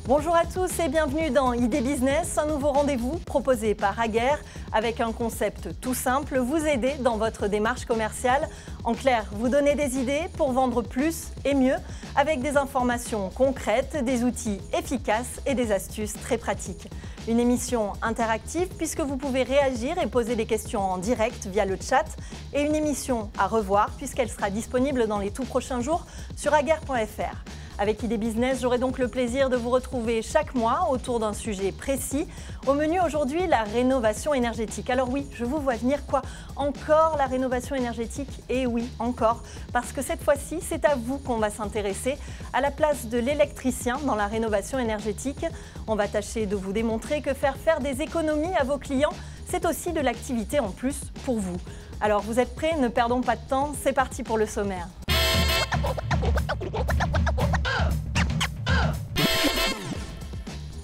Bonjour à tous et bienvenue dans Idée Business, un nouveau rendez-vous proposé par Aguerre avec un concept tout simple, vous aider dans votre démarche commerciale. En clair, vous donner des idées pour vendre plus et mieux avec des informations concrètes, des outils efficaces et des astuces très pratiques. Une émission interactive puisque vous pouvez réagir et poser des questions en direct via le chat et une émission à revoir puisqu'elle sera disponible dans les tout prochains jours sur aguerre.fr. Avec Idée Business, j'aurai donc le plaisir de vous retrouver chaque mois autour d'un sujet précis. Au menu aujourd'hui, la rénovation énergétique. Alors oui, je vous vois venir quoi? Encore la rénovation énergétique? Et oui, encore. Parce que cette fois-ci, c'est à vous qu'on va s'intéresser, à la place de l'électricien dans la rénovation énergétique. On va tâcher de vous démontrer que faire des économies à vos clients, c'est aussi de l'activité en plus pour vous. Alors vous êtes prêts? Ne perdons pas de temps, c'est parti pour le sommaire.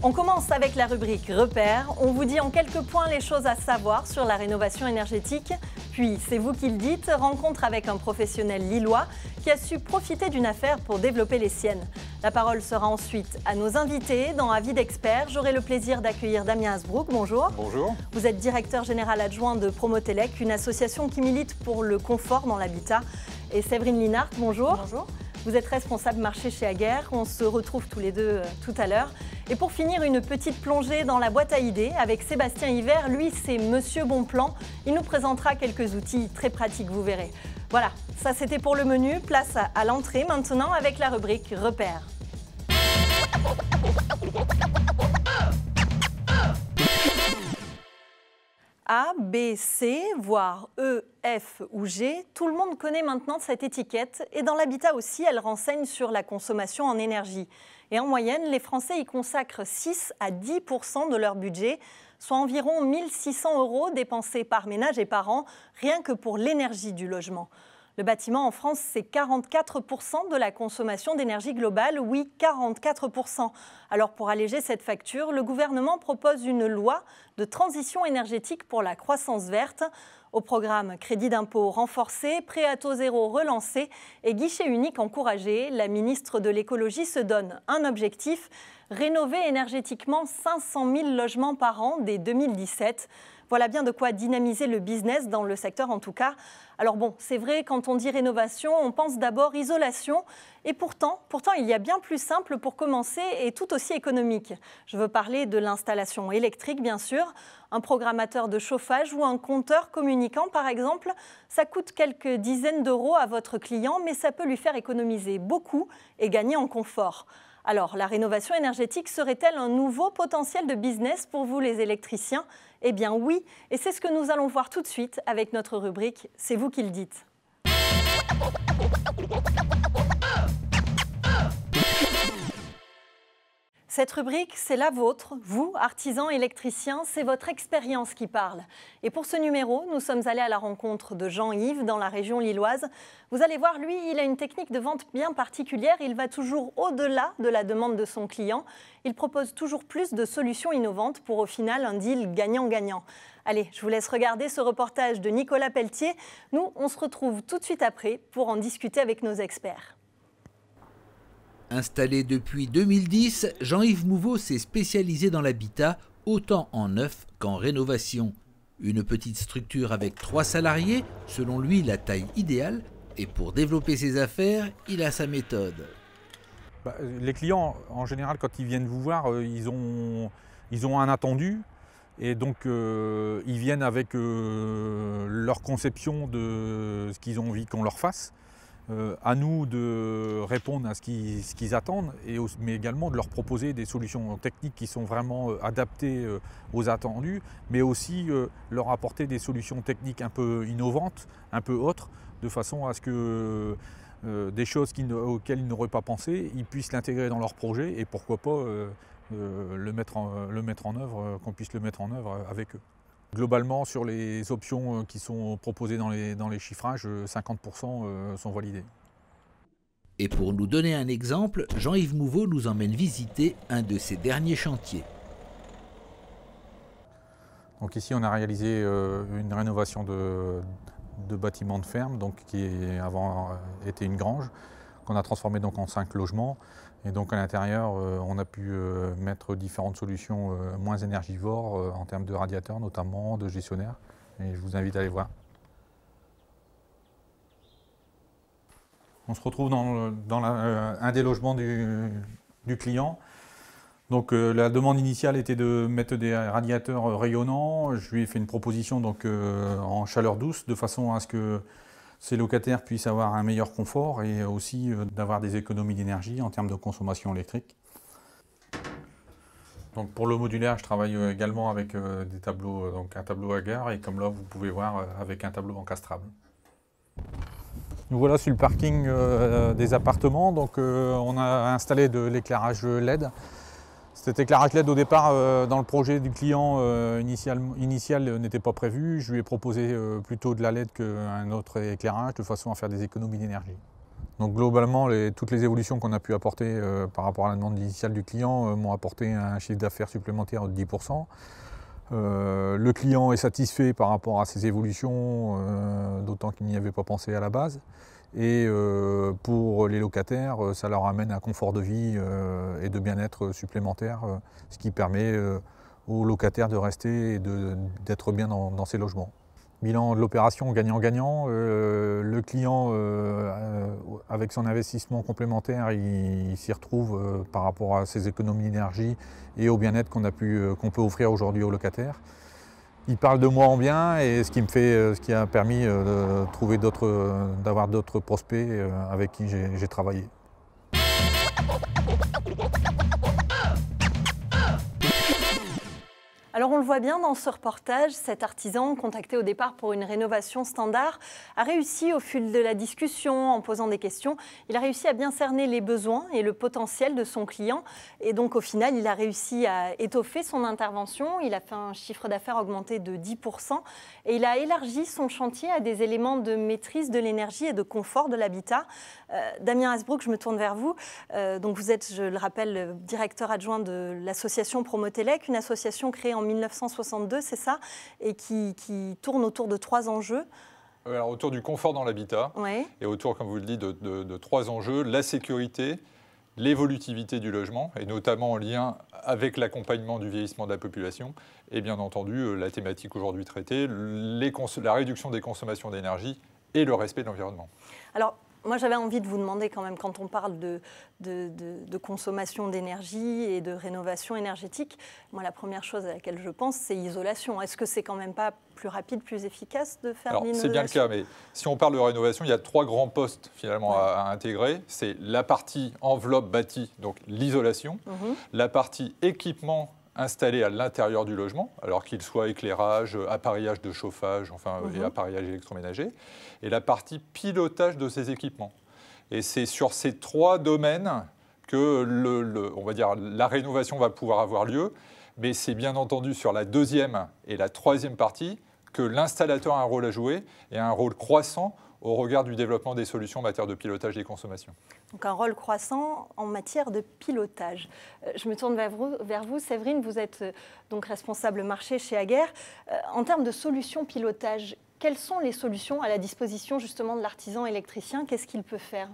On commence avec la rubrique Repères. On vous dit en quelques points les choses à savoir sur la rénovation énergétique. Puis, c'est vous qui le dites, rencontre avec un professionnel lillois qui a su profiter d'une affaire pour développer les siennes. La parole sera ensuite à nos invités. Dans Avis d'experts, j'aurai le plaisir d'accueillir Damien Hasbrook. Bonjour. Bonjour. Vous êtes directeur général adjoint de Promotelec, une association qui milite pour le confort dans l'habitat. Et Séverine Linhart, bonjour. Bonjour. Vous êtes responsable marché chez Aguerre. On se retrouve tous les deux tout à l'heure. Et pour finir, une petite plongée dans la boîte à idées avec Sébastien Hiver. Lui, c'est Monsieur Bonplan. Il nous présentera quelques outils très pratiques, vous verrez. Voilà, ça c'était pour le menu. Place à l'entrée maintenant avec la rubrique Repères. A, B, C, voire E, F ou G, tout le monde connaît maintenant cette étiquette et dans l'habitat aussi, elle renseigne sur la consommation en énergie. Et en moyenne, les Français y consacrent 6 à 10% de leur budget, soit environ 1 600 € dépensés par ménage et par an, rien que pour l'énergie du logement. Le bâtiment en France, c'est 44% de la consommation d'énergie globale, oui, 44%. Alors pour alléger cette facture, le gouvernement propose une loi de transition énergétique pour la croissance verte. Au programme crédit d'impôt renforcé, prêt à taux zéro relancé et guichet unique encouragé, la ministre de l'écologie se donne un objectif, rénover énergétiquement 500 000 logements par an dès 2017. Voilà bien de quoi dynamiser le business dans le secteur en tout cas. Alors bon, c'est vrai, quand on dit rénovation, on pense d'abord isolation. Et pourtant, il y a bien plus simple pour commencer et tout aussi économique. Je veux parler de l'installation électrique, bien sûr. Un programmateur de chauffage ou un compteur communicant, par exemple, ça coûte quelques dizaines d'euros à votre client, mais ça peut lui faire économiser beaucoup et gagner en confort. Alors, la rénovation énergétique serait-elle un nouveau potentiel de business pour vous les électriciens? Eh bien oui, et c'est ce que nous allons voir tout de suite avec notre rubrique « C'est vous qui le dites ». Cette rubrique, c'est la vôtre, vous, artisans électriciens, c'est votre expérience qui parle. Et pour ce numéro, nous sommes allés à la rencontre de Jean-Yves dans la région lilloise. Vous allez voir, lui, il a une technique de vente bien particulière. Il va toujours au-delà de la demande de son client. Il propose toujours plus de solutions innovantes pour au final un deal gagnant-gagnant. Allez, je vous laisse regarder ce reportage de Nicolas Pelletier. Nous, on se retrouve tout de suite après pour en discuter avec nos experts. Installé depuis 2010, Jean-Yves Mouveau s'est spécialisé dans l'habitat, autant en neuf qu'en rénovation. Une petite structure avec 3 salariés, selon lui la taille idéale, et pour développer ses affaires, il a sa méthode. Les clients, en général, quand ils viennent vous voir, ils ont un attendu. Et donc, ils viennent avec leur conception de ce qu'ils ont envie qu'on leur fasse. À nous de répondre à ce qu'ils attendent, mais également de leur proposer des solutions techniques qui sont vraiment adaptées aux attendus, mais aussi leur apporter des solutions techniques un peu innovantes, un peu autres, de façon à ce que des choses auxquelles ils n'auraient pas pensé, ils puissent l'intégrer dans leur projet et pourquoi pas le mettre en œuvre, qu'on puisse le mettre en œuvre avec eux. Globalement, sur les options qui sont proposées dans les chiffrages, 50% sont validés. Et pour nous donner un exemple, Jean-Yves Mouveau nous emmène visiter un de ses derniers chantiers. Donc ici, on a réalisé une rénovation de bâtiment de ferme, donc qui avant était une grange, qu'on a transformé donc en 5 logements. Et donc à l'intérieur, on a pu mettre différentes solutions moins énergivores en termes de radiateurs notamment, de gestionnaires. Et je vous invite à aller voir. On se retrouve dans un des logements du client. Donc la demande initiale était de mettre des radiateurs rayonnants. Je lui ai fait une proposition donc, en chaleur douce de façon à ce que ces locataires puissent avoir un meilleur confort et aussi d'avoir des économies d'énergie en termes de consommation électrique. Donc pour le modulaire, je travaille également avec des tableaux, donc un tableau à gare et comme là vous pouvez voir avec un tableau encastrable. Nous voilà sur le parking des appartements. Donc on a installé de l'éclairage LED. Cet éclairage LED au départ dans le projet du client initial n'était pas prévu. Je lui ai proposé plutôt de la LED qu'un autre éclairage de façon à faire des économies d'énergie. Donc globalement, toutes les évolutions qu'on a pu apporter par rapport à la demande initiale du client m'ont apporté un chiffre d'affaires supplémentaire de 10%. Le client est satisfait par rapport à ces évolutions, d'autant qu'il n'y avait pas pensé à la base. Et pour les locataires, ça leur amène un confort de vie et de bien-être supplémentaire, ce qui permet aux locataires de rester et d'être bien dans ces logements. Bilan de l'opération gagnant-gagnant, le client avec son investissement complémentaire, il s'y retrouve par rapport à ses économies d'énergie et au bien-être qu'on peut offrir aujourd'hui aux locataires. Il parle de moi en bien et ce qui a permis d'avoir d'autres prospects avec qui j'ai travaillé. Alors on le voit bien dans ce reportage, cet artisan, contacté au départ pour une rénovation standard, a réussi au fil de la discussion, en posant des questions, il a réussi à bien cerner les besoins et le potentiel de son client. Et donc au final, il a réussi à étoffer son intervention, il a fait un chiffre d'affaires augmenté de 10% et il a élargi son chantier à des éléments de maîtrise de l'énergie et de confort de l'habitat. Damien Hasbrook, je me tourne vers vous. Donc vous êtes, je le rappelle, directeur adjoint de l'association Promotelec, une association créée en 1962, c'est ça, et qui tourne autour de 3 enjeux. Alors, autour du confort dans l'habitat, ouais. Et autour, comme vous le dites, de 3 enjeux, la sécurité, l'évolutivité du logement, et notamment en lien avec l'accompagnement du vieillissement de la population, et bien entendu, la thématique aujourd'hui traitée, la réduction des consommations d'énergie et le respect de l'environnement. Alors, moi, j'avais envie de vous demander quand même, quand on parle de consommation d'énergie et de rénovation énergétique, moi, la première chose à laquelle je pense, c'est isolation. Est-ce que c'est quand même pas plus rapide, plus efficace de faire l'isolation ? C'est bien le cas, mais si on parle de rénovation, il y a 3 grands postes finalement à intégrer. C'est la partie enveloppe bâtie, donc l'isolation, la partie équipement installé à l'intérieur du logement, alors qu'il soit éclairage, appareillage de chauffage, enfin, et appareillage électroménager, et la partie pilotage de ces équipements. Et c'est sur ces 3 domaines que on va dire, la rénovation va pouvoir avoir lieu, mais c'est bien entendu sur la 2e et la 3e partie que l'installateur a un rôle à jouer et un rôle croissant au regard du développement des solutions en matière de pilotage des consommations. Donc un rôle croissant en matière de pilotage. Je me tourne vers vous, Séverine, vous êtes donc responsable marché chez Aguerre. En termes de solutions pilotage, quelles sont les solutions à la disposition justement de l'artisan électricien? Qu'est-ce qu'il peut faire ?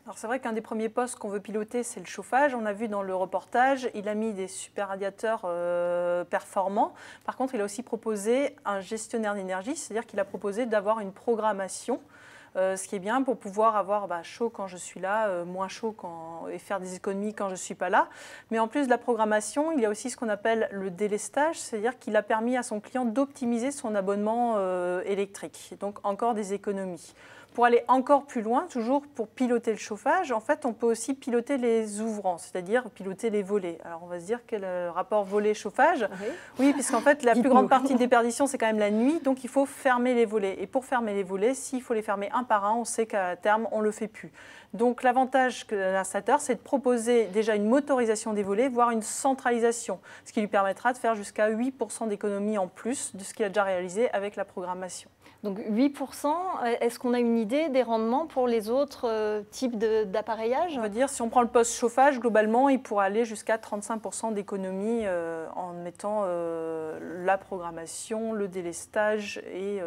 Alors c'est vrai qu'un des premiers postes qu'on veut piloter, c'est le chauffage. On a vu dans le reportage, il a mis des super radiateurs performants. Par contre, il a aussi proposé un gestionnaire d'énergie, c'est-à-dire qu'il a proposé d'avoir une programmation, ce qui est bien pour pouvoir avoir chaud quand je suis là, moins chaud et faire des économies quand je ne suis pas là. Mais en plus de la programmation, il y a aussi ce qu'on appelle le délestage, c'est-à-dire qu'il a permis à son client d'optimiser son abonnement électrique, donc encore des économies. Pour aller encore plus loin, toujours pour piloter le chauffage, en fait, on peut aussi piloter les ouvrants, c'est-à-dire piloter les volets. Alors, on va se dire quel rapport volet-chauffage. Oui, puisqu'en fait, la plus grande partie des perditions, c'est quand même la nuit, donc il faut fermer les volets. Et pour fermer les volets, s'il faut les fermer un par un, on sait qu'à terme, on ne le fait plus. Donc, l'avantage de l'installateur, c'est de proposer déjà une motorisation des volets, voire une centralisation, ce qui lui permettra de faire jusqu'à 8% d'économie en plus de ce qu'il a déjà réalisé avec la programmation. Donc 8%, est-ce qu'on a une idée des rendements pour les autres types d'appareillage? On va dire, si on prend le poste chauffage, globalement, il pourrait aller jusqu'à 35% d'économie en mettant la programmation, le délestage et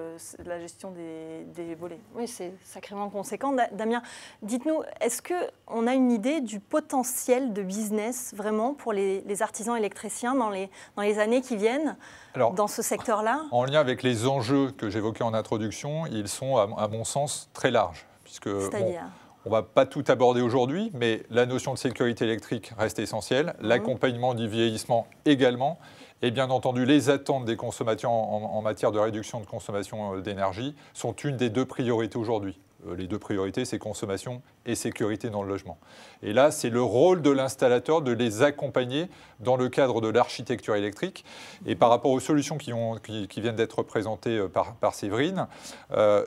la gestion des volets. Oui, c'est sacrément conséquent. Damien, dites-nous, est-ce qu'on a une idée du potentiel de business vraiment pour les artisans électriciens dans les années qui viennent? Alors, dans ce secteur-là? En lien avec les enjeux que j'évoquais en introduction, ils sont, à mon sens, très larges. Puisque, on ne va pas tout aborder aujourd'hui, mais la notion de sécurité électrique reste essentielle, l'accompagnement du vieillissement également, et bien entendu, les attentes des consommateurs en matière de réduction de consommation d'énergie sont une des 2 priorités aujourd'hui. Les 2 priorités, c'est consommation et sécurité dans le logement. Et là, c'est le rôle de l'installateur de les accompagner dans le cadre de l'architecture électrique. Et par rapport aux solutions qui viennent d'être présentées par Séverine,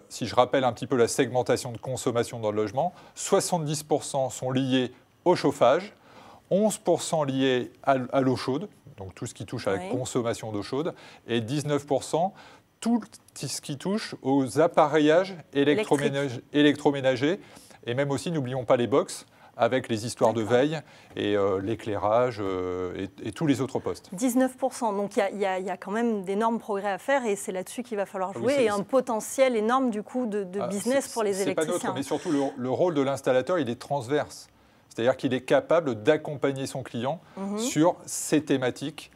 si je rappelle un petit peu la segmentation de consommation dans le logement, 70% sont liés au chauffage, 11% liés à l'eau chaude, donc tout ce qui touche à la consommation d'eau chaude, et 19% tout ce qui touche aux appareillages électroménagers, et même aussi, n'oublions pas les box, avec les histoires de veille et l'éclairage et tous les autres postes. 19%, donc il y a quand même d'énormes progrès à faire et c'est là-dessus qu'il va falloir jouer et un potentiel énorme du coup de business pour les électriciens. C'est pas neutre, mais surtout le rôle de l'installateur, il est transverse. C'est-à-dire qu'il est capable d'accompagner son client sur ces thématiques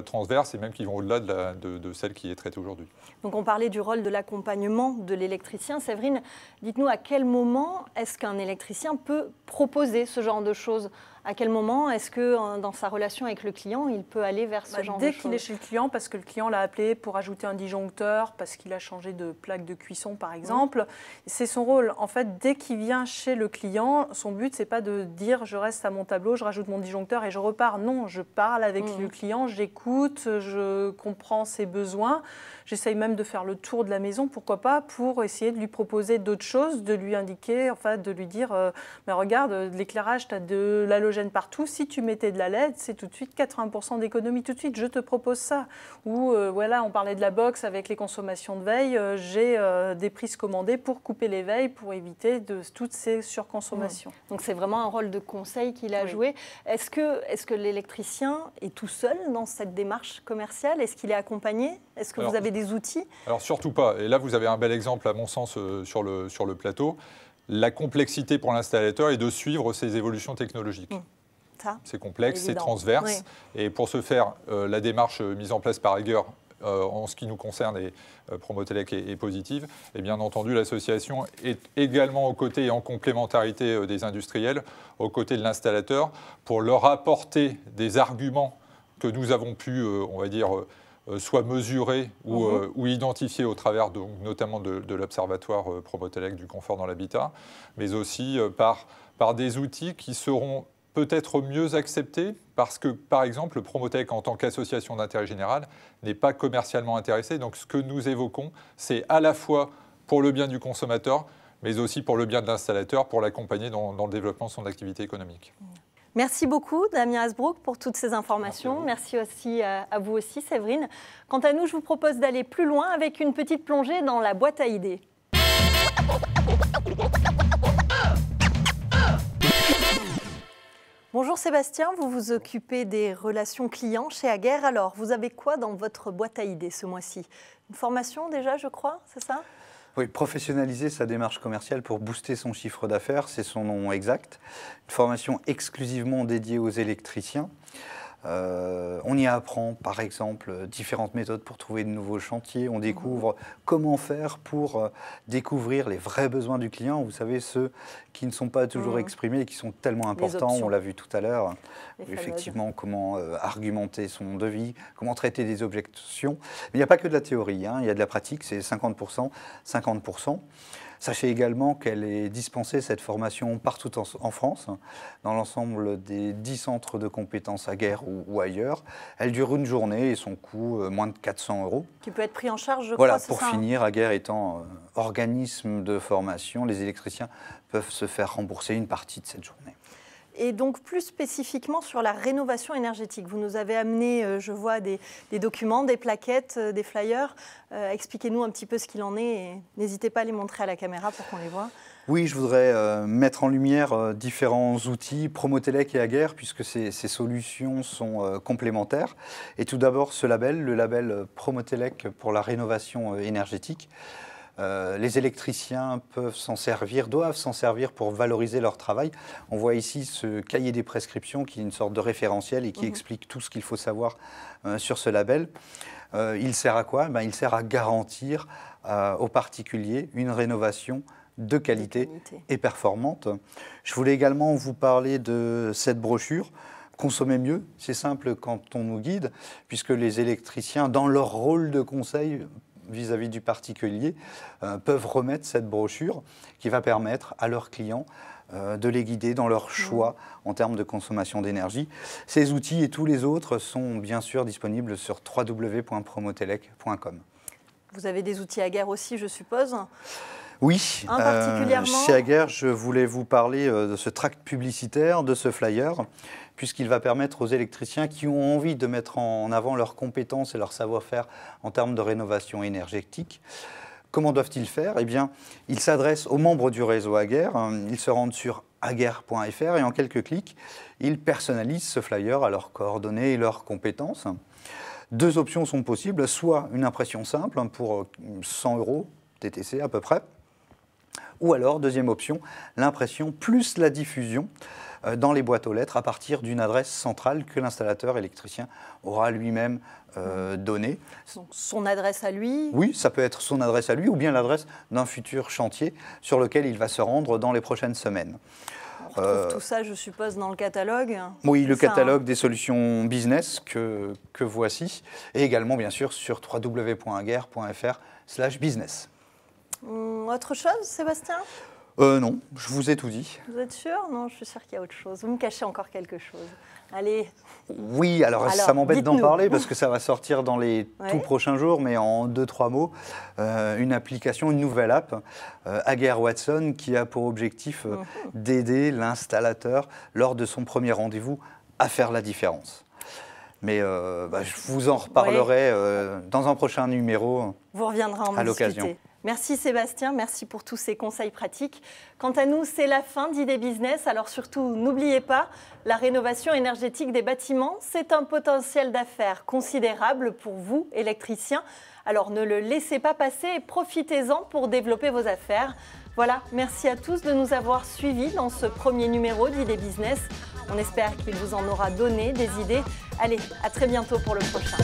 transverses et même qui vont au-delà de celle qui est traitée aujourd'hui. Donc on parlait du rôle de l'accompagnement de l'électricien. Séverine, dites-nous à quel moment est-ce qu'un électricien peut proposer ce genre de choses? À quel moment est-ce que dans sa relation avec le client, il peut aller vers ce genre de choses? Dès qu'il est chez le client, parce que le client l'a appelé pour ajouter un disjoncteur, parce qu'il a changé de plaque de cuisson par exemple, c'est son rôle. En fait, dès qu'il vient chez le client, son but, c'est pas de dire je reste à mon tableau, je rajoute mon disjoncteur et je repars. Non, je parle avec le client, j'écoute, je comprends ses besoins. J'essaye même de faire le tour de la maison, pourquoi pas, pour essayer de lui proposer d'autres choses, de lui indiquer, enfin de lui dire mais regarde, de l'éclairage, tu as de l'halogène partout, si tu mettais de la LED, c'est tout de suite 80% d'économie, tout de suite, je te propose ça. Ou voilà, on parlait de la box avec les consommations de veille, j'ai des prises commandées pour couper les veilles, pour éviter toutes ces surconsommations. Donc c'est vraiment un rôle de conseil qu'il a joué. Est-ce que l'électricien est tout seul dans cette démarche commerciale? Est-ce qu'il est accompagné? Est-ce que vous avez des outils? Alors surtout pas. Et là, vous avez un bel exemple, à mon sens, sur le plateau. La complexité pour l'installateur est de suivre ces évolutions technologiques. C'est complexe, c'est transverse. Et pour ce faire, la démarche mise en place par Eiger, en ce qui nous concerne, et Promotelec est positive. Et bien entendu, l'association est également aux côtés et en complémentarité des industriels, aux côtés de l'installateur, pour leur apporter des arguments que nous avons pu, on va dire, soit mesurés ou identifiés au travers notamment de l'Observatoire Promotelec du confort dans l'habitat, mais aussi par des outils qui seront peut-être mieux acceptés parce que, par exemple, le Promotelec, en tant qu'association d'intérêt général, n'est pas commercialement intéressé. Donc ce que nous évoquons, c'est à la fois pour le bien du consommateur, mais aussi pour le bien de l'installateur, pour l'accompagner dans le développement de son activité économique. Merci beaucoup, Damien Hasbrouck, pour toutes ces informations. Merci aussi à vous aussi, Séverine. Quant à nous, je vous propose d'aller plus loin avec une petite plongée dans la boîte à idées. Bonjour Sébastien, vous vous occupez des relations clients chez Eiger. Alors, vous avez quoi dans votre boîte à idées ce mois-ci? Une formation déjà, je crois, c'est ça? Oui, professionnaliser sa démarche commerciale pour booster son chiffre d'affaires, c'est son nom exact. Une formation exclusivement dédiée aux électriciens. On y apprend, par exemple, différentes méthodes pour trouver de nouveaux chantiers. On découvre comment faire pour découvrir les vrais besoins du client. Vous savez, ceux qui ne sont pas toujours exprimés et qui sont tellement importants. On l'a vu tout à l'heure. Effectivement, comment argumenter son devis, comment traiter des objections. Mais il n'y a pas que de la théorie, hein. Il y a de la pratique, c'est 50%, 50%. Sachez également qu'elle est dispensée, cette formation, partout en France, dans l'ensemble des 10 centres de compétences Eiger ou ailleurs. Elle dure une journée et son coût, moins de 400 €. Qui peut être pris en charge, je crois, voilà, pour finir, Eiger étant organisme de formation, les électriciens peuvent se faire rembourser une partie de cette journée. Et donc plus spécifiquement sur la rénovation énergétique. Vous nous avez amené, je vois, des documents, des plaquettes, des flyers. Expliquez-nous un petit peu ce qu'il en est et n'hésitez pas à les montrer à la caméra pour qu'on les voit. Oui, je voudrais mettre en lumière différents outils, Promotelec et Aguerre, puisque ces solutions sont complémentaires. Et tout d'abord, ce label, le label Promotelec pour la rénovation énergétique. Les électriciens peuvent s'en servir, doivent s'en servir pour valoriser leur travail. On voit ici ce cahier des prescriptions qui est une sorte de référentiel et qui explique tout ce qu'il faut savoir sur ce label. Il sert à quoi? Il sert à garantir aux particuliers une rénovation de qualité et performante. Je voulais également vous parler de cette brochure. Consommer mieux, c'est simple quand on nous guide, puisque les électriciens, dans leur rôle de conseil vis-à-vis du particulier, peuvent remettre cette brochure qui va permettre à leurs clients de les guider dans leur choix en termes de consommation d'énergie. Ces outils et tous les autres sont bien sûr disponibles sur www.promotelec.com. Vous avez des outils Aguerre aussi, je suppose? Oui, chez Aguerre, je voulais vous parler de ce tract publicitaire, de ce flyer, puisqu'il va permettre aux électriciens qui ont envie de mettre en avant leurs compétences et leur savoir-faire en termes de rénovation énergétique. Comment doivent-ils faire? Eh bien, ils s'adressent aux membres du réseau Aguerre, ils se rendent sur aguerre.fr et en quelques clics, ils personnalisent ce flyer à leurs coordonnées et leurs compétences. Deux options sont possibles, soit une impression simple pour 100 € TTC à peu près, ou alors, deuxième option, l'impression plus la diffusion dans les boîtes aux lettres à partir d'une adresse centrale que l'installateur électricien aura lui-même donnée. Son adresse à lui? Oui, ça peut être son adresse à lui ou bien l'adresse d'un futur chantier sur lequel il va se rendre dans les prochaines semaines. On retrouve tout ça, je suppose, dans le catalogue? Oui, le catalogue des solutions business que voici, et également, bien sûr, sur www.aguerre.fr/business. Autre chose, Sébastien? Non, je vous ai tout dit. Vous êtes sûr? Non, je suis sûre qu'il y a autre chose. Vous me cachez encore quelque chose. Allez. Oui, alors ça m'embête d'en parler parce que ça va sortir dans les tout prochains jours, mais en 2-3 mots, une application, une nouvelle app, Aguerre Watson, qui a pour objectif d'aider l'installateur lors de son premier rendez-vous à faire la différence. Mais je vous en reparlerai dans un prochain numéro. Vous reviendrez en discuter. Merci Sébastien, merci pour tous ces conseils pratiques. Quant à nous, c'est la fin d'Idées Business. Alors surtout, n'oubliez pas, la rénovation énergétique des bâtiments, c'est un potentiel d'affaires considérable pour vous, électriciens. Alors ne le laissez pas passer et profitez-en pour développer vos affaires. Voilà, merci à tous de nous avoir suivis dans ce premier numéro d'Idées Business. On espère qu'il vous en aura donné des idées. Allez, à très bientôt pour le prochain.